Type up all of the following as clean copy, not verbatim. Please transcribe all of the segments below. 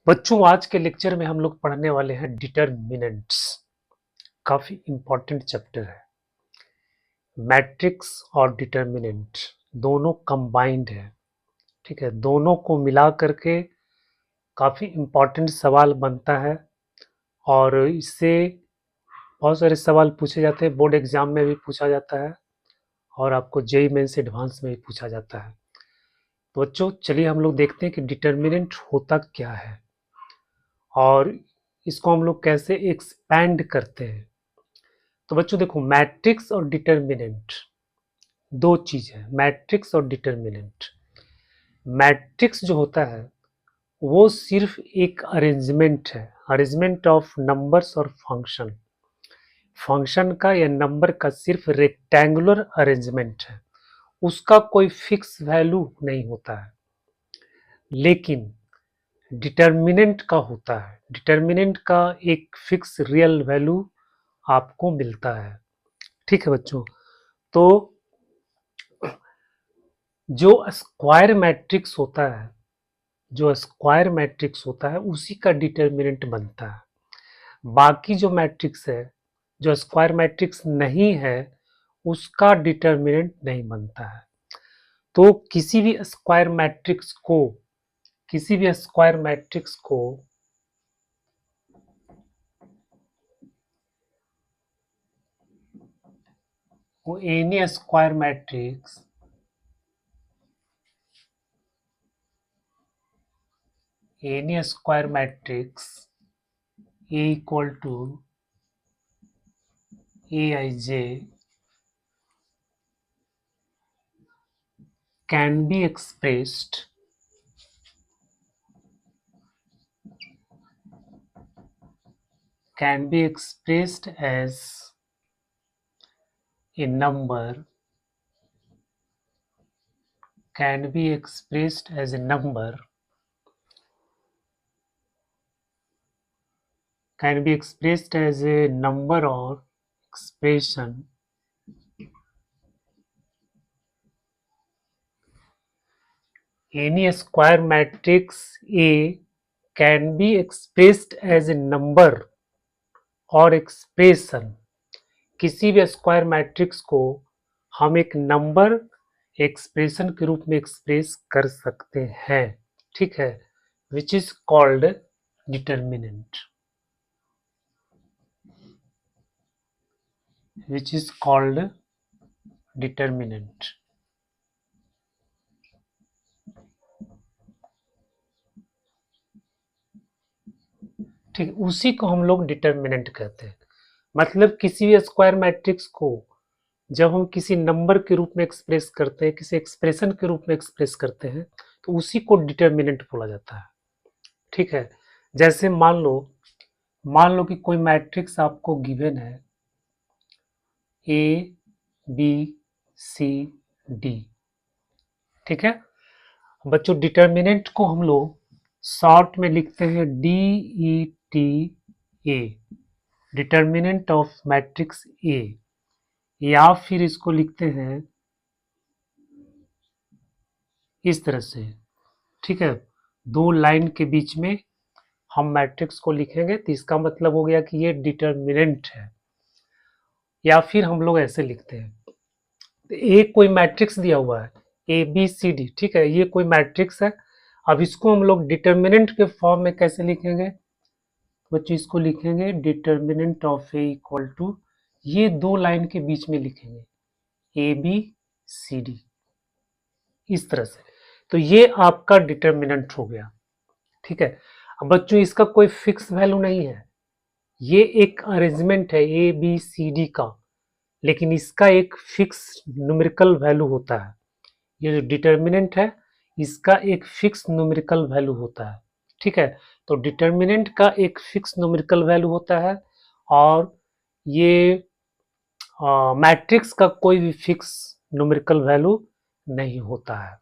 बच्चों, आज के लेक्चर में हम लोग पढ़ने वाले हैं डिटरमिनेंट्स। काफी इंपॉर्टेंट चैप्टर है। मैट्रिक्स और डिटरमिनेंट दोनों कंबाइंड है। ठीक है, दोनों को मिला करके काफी इंपॉर्टेंट सवाल बनता है और इससे बहुत सारे सवाल पूछे जाते हैं। बोर्ड एग्जाम में भी पूछा जाता है और आपको जेईई मेंस एडवांस में भी पूछा जाता है। तो बच्चों, चलिए हम लोग देखते हैं कि डिटरमिनेंट होता क्या है और इसको हम लोग कैसे एक्सपैंड करते हैं। तो बच्चों देखो, मैट्रिक्स और डिटरमिनेंट दो चीज है। मैट्रिक्स और डिटरमिनेंट, मैट्रिक्स जो होता है वो सिर्फ एक अरेंजमेंट है, अरेंजमेंट ऑफ नंबर्स और फंक्शन। फंक्शन का या नंबर का सिर्फ रेक्टेंगुलर अरेंजमेंट है, उसका कोई फिक्स वैल्यू नहीं होता है। लेकिन डिटरमिनेंट का होता है, डिटरमिनेंट का एक फिक्स रियल वैल्यू आपको मिलता है। ठीक है बच्चों, तो जो स्क्वायर मैट्रिक्स होता है, जो स्क्वायर मैट्रिक्स होता है उसी का डिटरमिनेंट बनता है। बाकी जो मैट्रिक्स है, जो स्क्वायर मैट्रिक्स नहीं है, उसका डिटरमिनेंट नहीं बनता है। तो किसी भी स्क्वायर मैट्रिक्स को, किसी भी स्क्वायर मैट्रिक्स को N E square matrix any square matrix A equal to Aij can be expressed as a number, can be expressed as a number, can be expressed as a number or expression any square matrix A can be expressed as a number और expression. किसी भी square matrix को हम एक number expression के रूप में express कर सकते हैं। ठीक है, which is called determinant, which is called determinant. ठीक, उसी को हम लोग डिटरमिनेंट कहते हैं। मतलब किसी भी स्क्वायर मैट्रिक्स को जब हम किसी नंबर के रूप में एक्सप्रेस करते हैं, किसी एक्सप्रेशन के रूप में एक्सप्रेस करते हैं, तो उसी को डिटरमिनेंट बोला जाता है। ठीक है, जैसे मान लो कि कोई मैट्रिक्स आपको गिवन है ए बी सी डी। ठीक है बच्चों, डिटरमिनेंट को हम लोग शॉर्ट में लिखते हैं D E T A, determinant of matrix A, या फिर इसको लिखते हैं इस तरह से। ठीक है, दो लाइन के बीच में हम मैट्रिक्स को लिखेंगे तो इसका मतलब हो गया कि ये डिटरमिनेंट है। या फिर हम लोग ऐसे लिखते हैं, तो एक कोई मैट्रिक्स दिया हुआ है ए बी सी डी। ठीक है, ये कोई मैट्रिक्स है। अब इसको हम लोग डिटरमिनेंट के फॉर्म में कैसे लिखेंगे बच्चों? इसको लिखेंगे determinant of A equal to, ये दो लाइन के बीच में लिखेंगे ए बी सी डी, इस तरह से। तो ये आपका डिटरमिनेंट हो गया। ठीक है, अब बच्चों इसका कोई फिक्स वैल्यू नहीं है, ये एक अरेंजमेंट है ए बी सी डी का, लेकिन इसका एक फिक्स न्यूमेरिकल वैल्यू होता है। ये जो डिटरमिनेंट है इसका एक फिक्स न्यूमेरिकल वैल्यू होता है। ठीक है, तो डिटरमिनेंट का एक फिक्स न्यूमेरिकल वैल्यू होता है और ये मैट्रिक्स का कोई भी फिक्स न्यूमेरिकल वैल्यू नहीं होता है।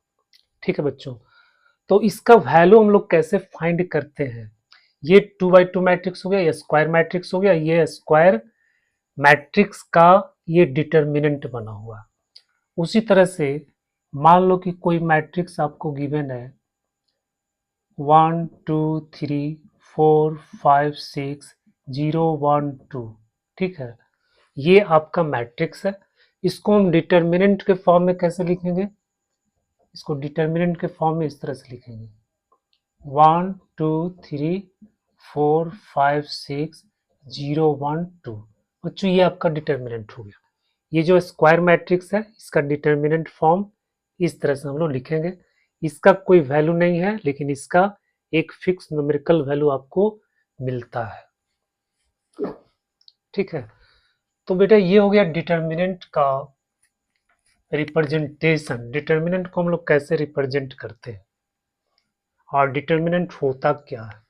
ठीक है बच्चों, तो इसका वैल्यू हम लोग कैसे फाइंड करते हैं? ये 2x2 मैट्रिक्स हो गया, ये स्क्वायर मैट्रिक्स हो गया, ये स्क्वायर मैट्रिक्स का ये डिटरमिनेंट बना हुआ। उसी तरह से मान लो कि कोई मैट्रिक्स आपको गिवन है 1 2 3 4 5 6 0 1 2। ठीक है, ये आपका मैट्रिक्स है। इसको हम डिटर्मिनेंट के फॉर्म में कैसे लिखेंगे? इसको डिटर्मिनेंट के फॉर्म में इस तरह से लिखेंगे 1 2 3 4 5 6 0 1 2। बच्चों ये आपका डिटर्मिनेंट हो गया। ये जो स्क्वायर मैट्रिक्स है इसका डिटर्मिनेंट फॉर्म इस तरह से हम लोग लिखेंगे। इसका कोई वैल्यू नहीं है, लेकिन इसका एक फिक्स न्यूमेरिकल वैल्यू आपको मिलता है। ठीक है, तो बेटा ये हो गया डिटर्मिनेंट का रिप्रेजेंटेशन। डिटर्मिनेंट को हम लोग कैसे रिप्रेजेंट करते हैं और डिटर्मिनेंट होता क्या है।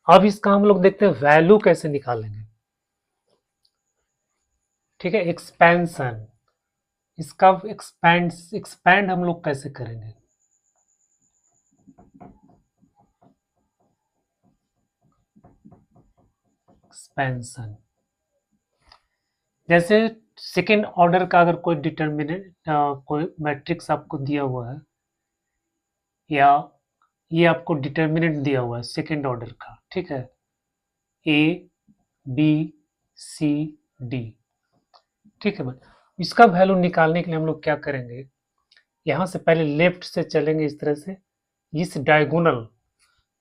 अब इसका हम लोग देखते हैं वैल्यू कैसे निकालेंगे। ठीक है, एक्सपेंशन, इसका एक्सपैंड हम लोग कैसे करेंगे। एक्सपेंशन जैसे सेकेंड ऑर्डर का अगर कोई डिटर्मिनेंट कोई मैट्रिक्स आपको दिया हुआ है, या ये आपको डिटर्मिनेंट दिया हुआ है सेकेंड ऑर्डर का, ठीक है, ए बी सी डी। ठीक है भाई, इसका वैल्यू निकालने के लिए हम लोग क्या करेंगे, यहाँ से पहले लेफ्ट से चलेंगे इस तरह से, इस डायगोनल,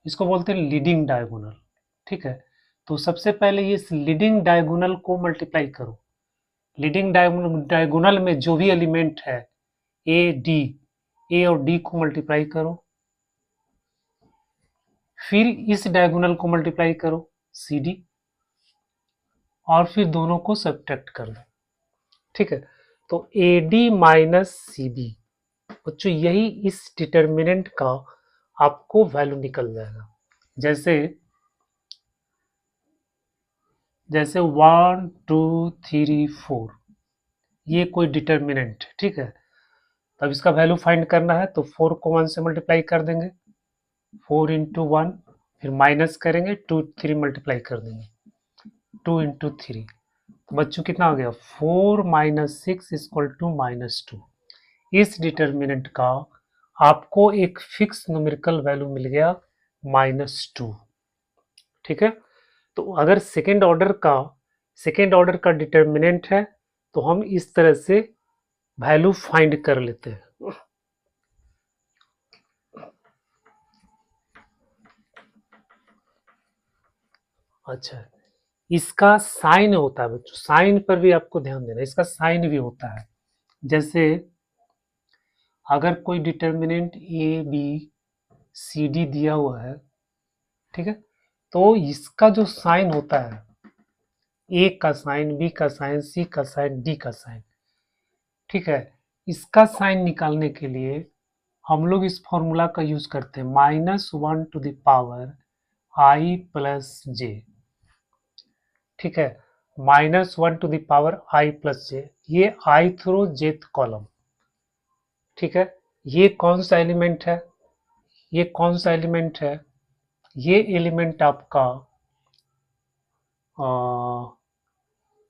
इसको बोलते हैं लीडिंग डायगोनल। ठीक है, तो सबसे पहले इस लीडिंग डायगोनल को मल्टीप्लाई करो। लीडिंग डायगोनल में जो भी एलिमेंट है ए डी, ए और डी को मल्टीप्लाई करो, फिर इस डायगोनल को मल्टीप्लाई करो सी डी, और फिर दोनों को सब्ट्रैक्ट कर दो। ठीक है, तो A D minus C B, बच्चों यही इस डिटर्मिनेंट का आपको वैल्यू निकल जाएगा। जैसे जैसे 1 2 3 4 ये कोई डिटर्मिनेंट है। ठीक है, तब इसका वैल्यू फाइंड करना है तो 4 को 1 से मल्टीप्लाई कर देंगे, 4 इंटू 1, फिर माइनस करेंगे 2 3 मल्टीप्लाई कर देंगे 2 इंटू 3, तो बच्चों कितना हो गया 4 माइनस 6 इक्वल टू माइनस 2। इस डिटर्मिनेंट का आपको एक फिक्स न्यूमेरिकल वैल्यू मिल गया -2। ठीक है, तो अगर सेकेंड ऑर्डर का डिटर्मिनेंट है तो हम इस तरह से वैल्यू फाइंड कर लेते हैं। अच्छा, इसका साइन होता है बच्चों, साइन पर भी आपको ध्यान देना, इसका साइन भी होता है। जैसे अगर कोई determinant A B C D दिया हुआ है, ठीक है, तो इसका जो साइन होता है, ए का साइन, बी का साइन, सी का साइन, डी का साइन, ठीक है, इसका साइन निकालने के लिए हम लोग इस फॉर्मूला का यूज करते हैं -1 to the power i plus j. ठीक है, -1 to the power i plus j, ये आई थ्रो जेथ कॉलम। ठीक है, ये कौन सा एलिमेंट है, ये कौन सा एलिमेंट है, ये एलिमेंट आपका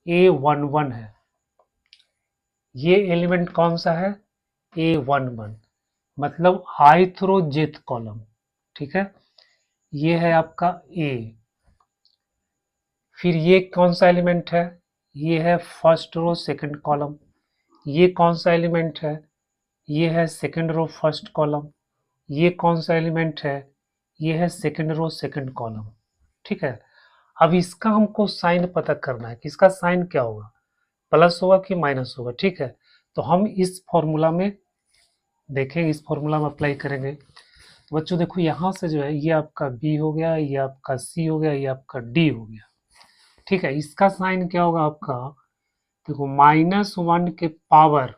A11 है। ये एलिमेंट कौन सा है, A11, मतलब आई थ्रो जेथ कॉलम। ठीक है, ये है आपका A। फिर ये कौन सा एलिमेंट है, ये है फर्स्ट रो सेकंड कॉलम। ये कौन सा एलिमेंट है, ये है सेकंड रो फर्स्ट कॉलम। ये कौन सा एलिमेंट है, ये है सेकंड रो सेकंड कॉलम। ठीक है, अब इसका हमको साइन पता करना है कि इसका साइन क्या होगा, प्लस होगा कि माइनस होगा। ठीक है, तो हम इस फॉर्मूला में देखेंगे, इस फॉर्मूला में अप्लाई करेंगे। तो बच्चों देखो यहाँ से जो है ये आपका बी हो गया, ये आपका सी हो गया, ये आपका डी हो गया। ठीक है, इसका साइन क्या होगा आपका, देखो -1 के पावर,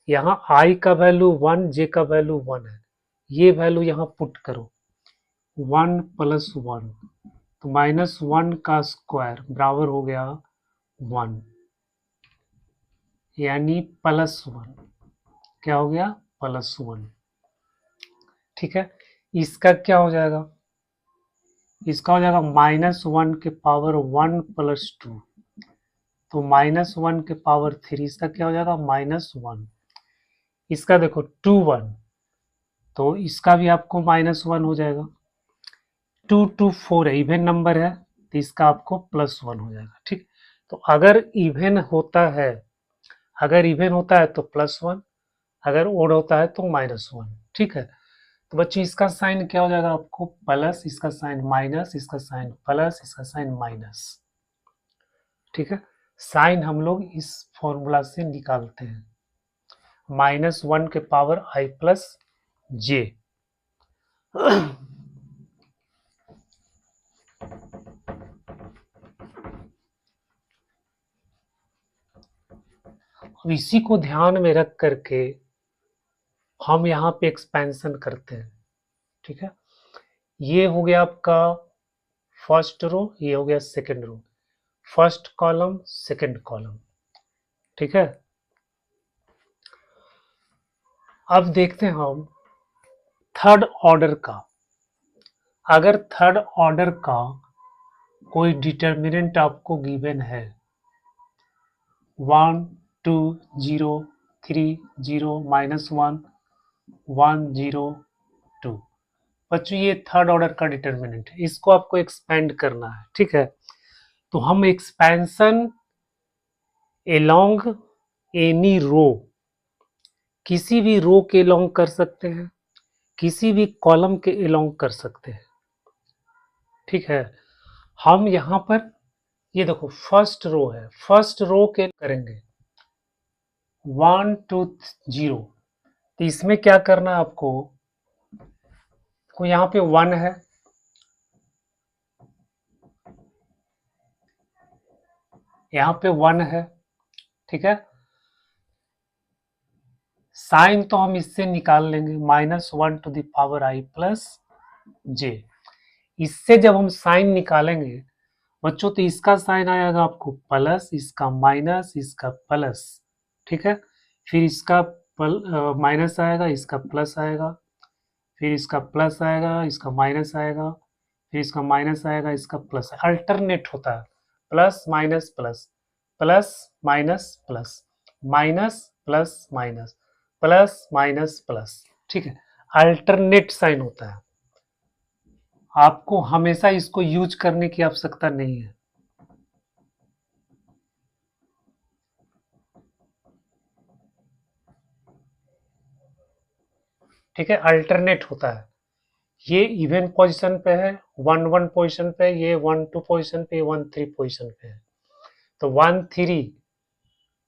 यहाँ आई का वैल्यू 1, जे का वैल्यू 1 है, ये वैल्यू यहाँ पुट करो 1 + 1, तो -1 का स्क्वायर बराबर हो गया 1, यानी +1, क्या हो गया +1। ठीक है, इसका क्या हो जाएगा, इसका हो जाएगा -1 के पावर 1 + 2, तो -1 के पावर 3, इसका क्या हो जाएगा -1। इसका देखो 2 1, तो इसका भी आपको -1 हो जाएगा। 2 2 4 है, इवन नंबर है, तो इसका आपको +1 हो जाएगा। ठीक, तो अगर इवन होता है, तो +1, अगर ओड होता है तो -1। ठीक है, तो बच्चों इसका साइन क्या हो जाएगा आपको प्लस, इसका साइन माइनस, इसका साइन प्लस, इसका साइन माइनस। ठीक है, साइन हम लोग इस फॉर्मूला से निकालते हैं, -1 के पावर i प्लस जे। अब इसी को ध्यान में रख करके हम यहाँ पे एक्सपेंशन करते हैं। ठीक है, ये हो गया आपका फर्स्ट रो, ये हो गया second row, first column second column. ठीक है, अब देखते हैं हम थर्ड ऑर्डर का। अगर थर्ड ऑर्डर का कोई डिटर्मिनेंट आपको गिवन है 1 2 0 3 0 -1 1 0 2, बच्चों ये थर्ड ऑर्डर का डिटर्मिनेंट है, इसको आपको एक्सपेंड करना है। ठीक है, तो हम एक्सपेंशन एलोंग एनी रो, किसी भी रो के एलोंग कर सकते हैं, किसी भी कॉलम के एलोंग कर सकते हैं। ठीक है, हम यहां पर ये देखो फर्स्ट रो है, फर्स्ट रो के करेंगे 1 2 0, तो इसमें क्या करना है आपको, तो यहाँ पे 1 है, यहाँ पे 1 है। ठीक है, साइन तो हम इससे निकाल लेंगे, -1 to the power i plus j. इससे जब हम साइन निकालेंगे बच्चों, तो इसका साइन आएगा आपको प्लस, इसका माइनस, इसका प्लस। ठीक है, फिर इसका माइनस आएगा, इसका प्लस आएगा, फिर इसका प्लस आएगा, इसका माइनस आएगा, फिर इसका माइनस आएगा, इसका प्लस। अल्टरनेट होता है, plus minus plus, plus minus plus, minus plus minus, plus minus plus. ठीक है, अल्टरनेट साइन होता है, आपको हमेशा इसको यूज करने की आवश्यकता नहीं है। ठीक है, अल्टरनेट होता है, ये इवन पोजीशन पे है, 1 1 पोजीशन पे, ये 1 2 पोजीशन पे, 1 3 पोजीशन पे है। तो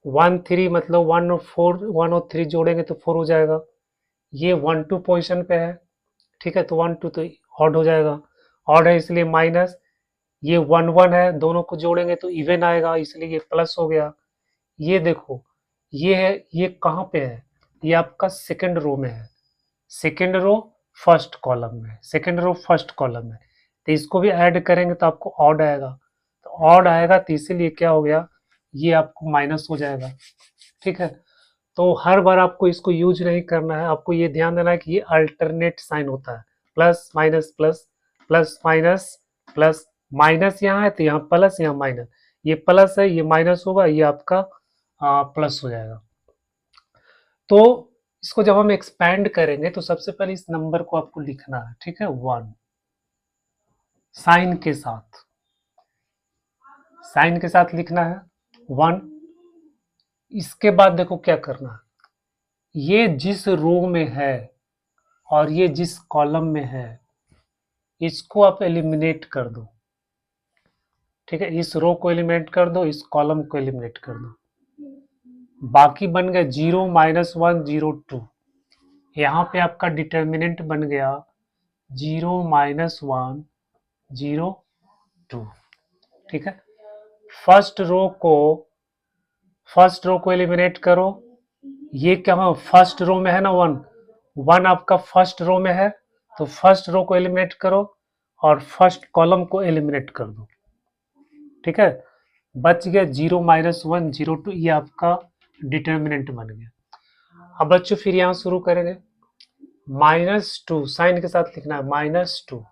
1 3 मतलब 1 और 4, 1 और 3 जोड़ेंगे तो 4 हो जाएगा। ये 1 2 पोजीशन पे है। ठीक है, तो 1 2 तो ऑड हो जाएगा, ऑड है इसलिए माइनस। ये 1 1 है, दोनों को जोड़ेंगे तो इवन आएगा, इसलिए ये प्लस हो गया। ये देखो, ये है, ये कहाँ पे है, ये आपका सेकंड रो में है, सेकंड रो फर्स्ट कॉलम में, सेकंड रो फर्स्ट कॉलम में, तो इसको भी ऐड करेंगे तो आपको ऑड आएगा, तो ऑड आएगा, तो इसीलिए क्या हो गया, ये आपको माइनस हो जाएगा। ठीक है, तो हर बार आपको इसको यूज नहीं करना है, आपको ये ध्यान देना है कि ये अल्टरनेट साइन होता है, plus minus plus, plus minus plus, minus यहाँ है तो यहाँ प्लस, यहाँ माइनस, ये प्लस है, ये माइनस होगा, ये आपका प्लस हो जाएगा। तो इसको जब हम एक्सपैंड करेंगे तो सबसे पहले इस नंबर को आपको लिखना है। ठीक है, 1 साइन के साथ, साइन के साथ लिखना है 1। इसके बाद देखो क्या करना है, ये जिस रो में है और ये जिस कॉलम में है, इसको आप एलिमिनेट कर दो। ठीक है, इस रो को एलिमिनेट कर दो, इस कॉलम को एलिमिनेट कर दो, बाकी बन गए 0 -1 0 2। यहाँ पे आपका डिटर्मिनेंट बन गया 0 -1 0 2। ठीक है, फर्स्ट रो को एलिमिनेट करो, ये क्या है, फर्स्ट रो में है ना 1 1 आपका फर्स्ट रो में है, तो फर्स्ट रो को एलिमिनेट करो और फर्स्ट कॉलम को एलिमिनेट कर दो। ठीक है, बच गया 0 -1 0 2, ये आपका डिटर्मिनेंट बन गया। अब बच्चों फिर यहाँ शुरू करेंगे, -2 साइन के साथ लिखना है, -2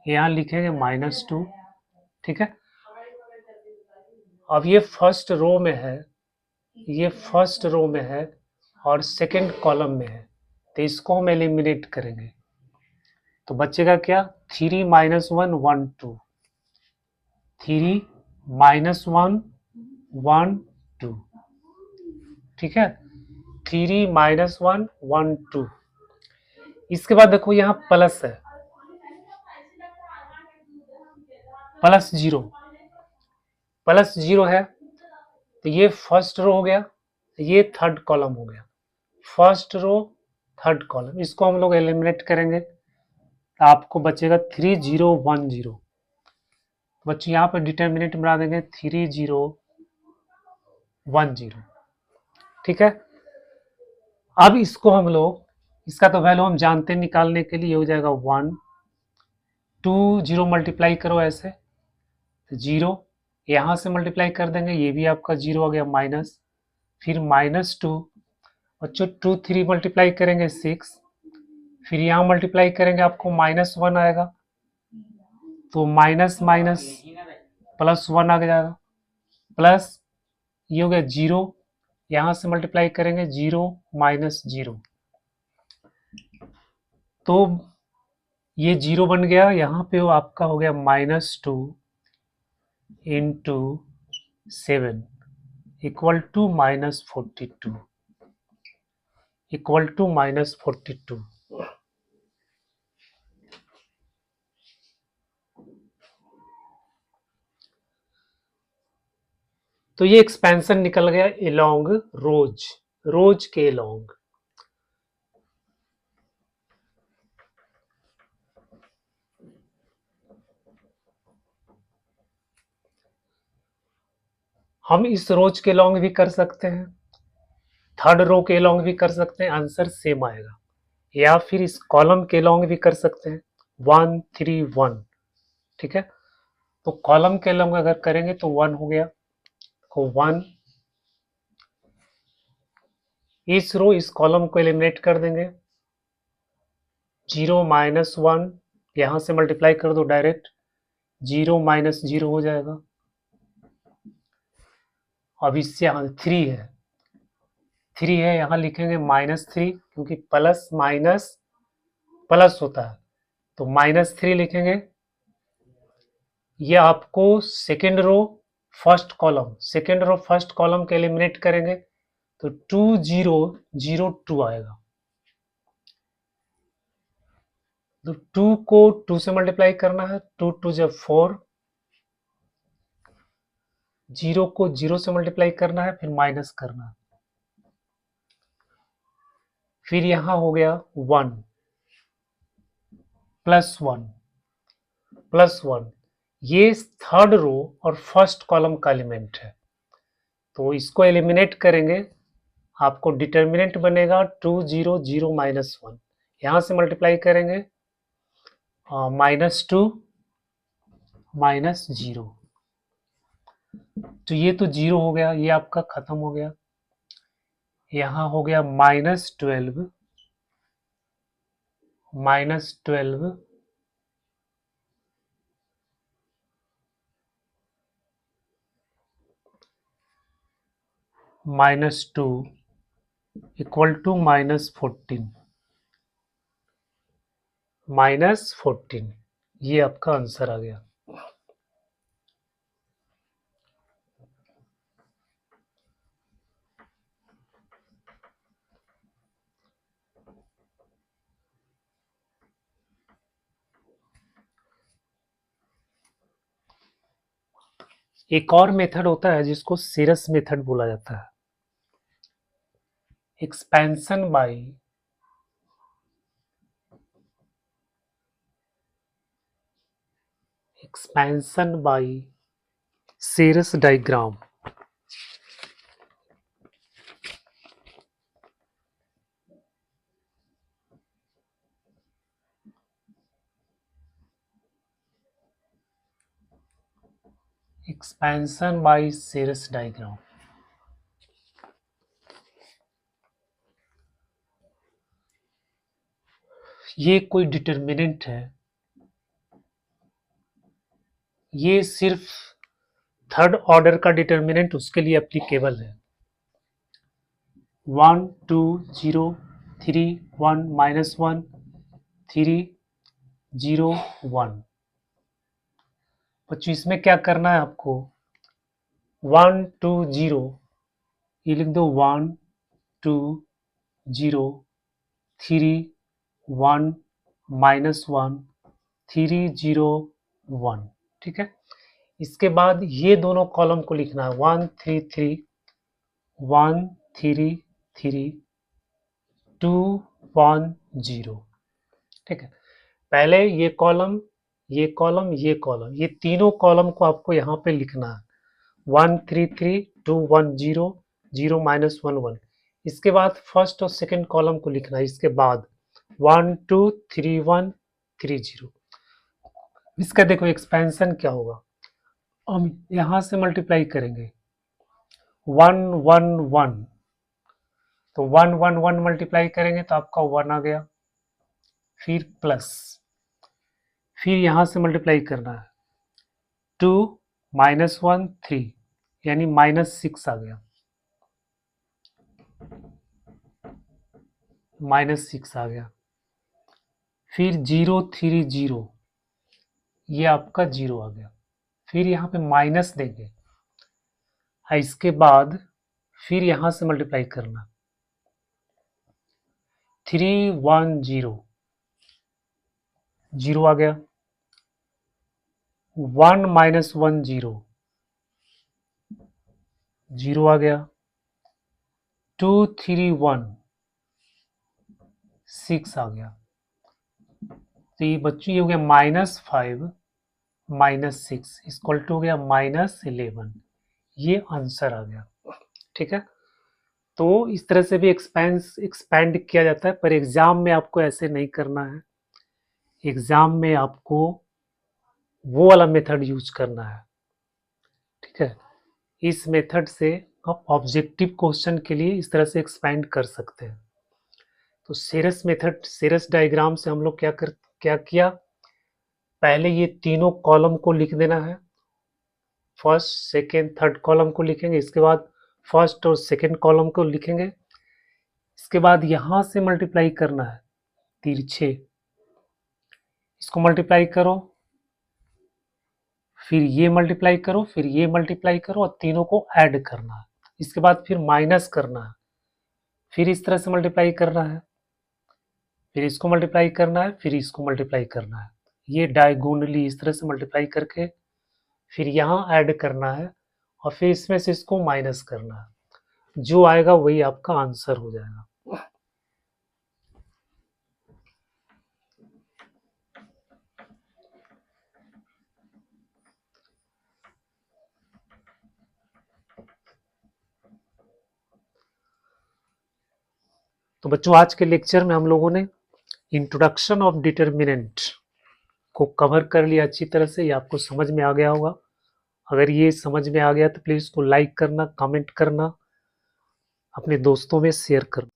यहाँ लिखेंगे -2। ठीक है, अब ये फर्स्ट रो में है, ये फर्स्ट रो में है और सेकंड कॉलम में है, तो इसको हम एलिमिनेट करेंगे। तो बचेगा क्या, 3 माइनस 1 1 2, 3 माइनस 1 1 2, ठीक है, 3 माइनस 1 1 2। इसके बाद देखो यहाँ प्लस है, प्लस 0, प्लस 0 है, तो ये फर्स्ट रो हो गया, ये थर्ड कॉलम हो गया, फर्स्ट रो थर्ड कॉलम, इसको हम लोग एलिमिनेट करेंगे, तो आपको बचेगा 3 0 1 0। बच्चों यहाँ पर डिटर्मिनेंट बना देंगे 3 0 1 0, ठीक है। अब इसको हम लोग, इसका तो वैल्यू हम जानते हैं, निकालने के लिए हो जाएगा 1 2 0 मल्टीप्लाई करो ऐसे, तो 0 यहाँ से मल्टीप्लाई कर देंगे, ये भी आपका 0 आ गया, माइनस, फिर माइनस 2, बच्चों 2 3 मल्टीप्लाई करेंगे 6, फिर यहाँ मल्टीप्लाई करेंगे आपको माइनस 1 आएगा, तो माइनस माइनस प्लस 1 आ जाएगा, प्लस ये हो गया 0, यहाँ से मल्टीप्लाई करेंगे 0 माइनस 0, तो ये 0 बन गया, यहाँ पे वो आपका हो गया -2 into 7 equal to -42, equal to -42। तो ये एक्सपेंशन निकल गया एलोंग रोज, रोज के एलोंग। हम इस रोज के लॉन्ग भी कर सकते हैं, थर्ड रो के लॉन्ग भी कर सकते हैं, आंसर सेम आएगा, या फिर इस कॉलम के लॉन्ग भी कर सकते हैं 1 3 1, ठीक है। तो कॉलम के लॉन्ग अगर करेंगे तो 1 हो गया, तो 1, इस रो इस कॉलम को एलिमिनेट कर देंगे, 0 माइनस 1 यहां से मल्टीप्लाई कर दो डायरेक्ट, 0 माइनस 0 हो जाएगा। अब इससे यहाँ 3 है, 3 है, यहाँ लिखेंगे -3, क्योंकि प्लस माइनस प्लस होता है, तो -3 लिखेंगे। ये आपको second row first column, second row first column के एलिमिनेट करेंगे, तो 2 0 0 2 आएगा, तो 2 को 2 से मल्टीप्लाई करना है, 2 2 जब 4, 0 को 0 से मल्टीप्लाई करना है, फिर माइनस करना है, फिर यहां हो गया 1 प्लस 1 प्लस 1, ये थर्ड रो और फर्स्ट कॉलम का एलिमेंट है, तो इसको एलिमिनेट करेंगे, आपको डिटर्मिनेंट बनेगा 2 0 0 -1, यहां से मल्टीप्लाई करेंगे -2 -0, तो ये तो 0 हो गया, ये आपका खत्म हो गया, यहाँ हो गया -12 -12 -2 इक्वल टू -14, -14, ये आपका आंसर आ गया। एक और मेथड होता है जिसको सीरस मेथड बोला जाता है, expansion by Sarrus diagram. Expansion by Sarrus diagram, ये कोई डिटर्मिनेंट है, ये सिर्फ थर्ड ऑर्डर का डिटर्मिनेंट उसके लिए एप्लीकेबल है। 1 2 0 3 1 -1 3 0 1। बच्चों इसमें क्या करना है आपको, 1 2 0 ये लिख दो, 1 2 0 3 1 -1 3 0 1। ठीक है, इसके बाद ये दोनों कॉलम को लिखना है 1 3 3 1 3 3 2 1 0। ठीक है, पहले ये कॉलम ये कॉलम ये कॉलम, ये तीनों कॉलम को आपको यहाँ पे लिखना है 1 3 3 2 1 0 0 -1 1। इसके बाद फर्स्ट और सेकंड कॉलम को लिखना है, इसके बाद 1 2 3 1 3 0। इसका देखो एक्सपेंशन क्या होगा, हम यहाँ से मल्टीप्लाई करेंगे 1 1 1, तो 1 1 1 मल्टीप्लाई करेंगे तो आपका 1 आ गया, फिर प्लस, फिर यहाँ से मल्टीप्लाई करना है 2 -1 3 यानी -6 आ गया, -6 आ गया, फिर 0 3 0 ये आपका 0 आ गया, फिर यहाँ पे माइनस देंगे, इसके बाद फिर यहाँ से मल्टीप्लाई करना 3 1 0 0 आ गया, 1 -1 0 0 आ गया, 2 3 1 6 आ गया। तो ये बच्चों ये हो गया -5 -6 इक्वल टू हो गया -11। ये आंसर आ गया। ठीक है, तो इस तरह से भी एक्सपैंड किया जाता है, पर एग्जाम में आपको ऐसे नहीं करना है। एग्जाम में आपको वो वाला मेथड यूज करना है। ठीक है, इस मेथड से आप ऑब्जेक्टिव क्वेश्चन के लिए इस तरह से एक्सपैंड कर सकते हैं। तो सेरस मेथड, सेरस डायग्राम से हम लोग क्या किया, पहले ये तीनों कॉलम को लिख देना है, फर्स्ट सेकेंड थर्ड कॉलम को लिखेंगे, इसके बाद फर्स्ट और सेकेंड कॉलम को लिखेंगे, इसके बाद यहाँ से मल्टीप्लाई करना है तिरछे, इसको मल्टीप्लाई करो, फिर ये मल्टीप्लाई करो, फिर ये मल्टीप्लाई करो और तीनों को ऐड करना है, इसके बाद फिर माइनस करना है, फिर इस तरह से मल्टीप्लाई करना है, फिर इसको मल्टीप्लाई करना है, फिर इसको मल्टीप्लाई करना है, ये डायगोनली इस तरह से मल्टीप्लाई करके फिर यहाँ ऐड करना है और फिर इसमें से इसको माइनस करना है, जो आएगा वही आपका आंसर हो जाएगा। तो बच्चों आज के लेक्चर में हम लोगों ने इंट्रोडक्शन ऑफ डिटर्मिनेंट को कवर कर लिया अच्छी तरह से, ये आपको समझ में आ गया होगा। अगर ये समझ में आ गया तो प्लीज़ इसको लाइक करना, कमेंट करना, अपने दोस्तों में शेयर करना।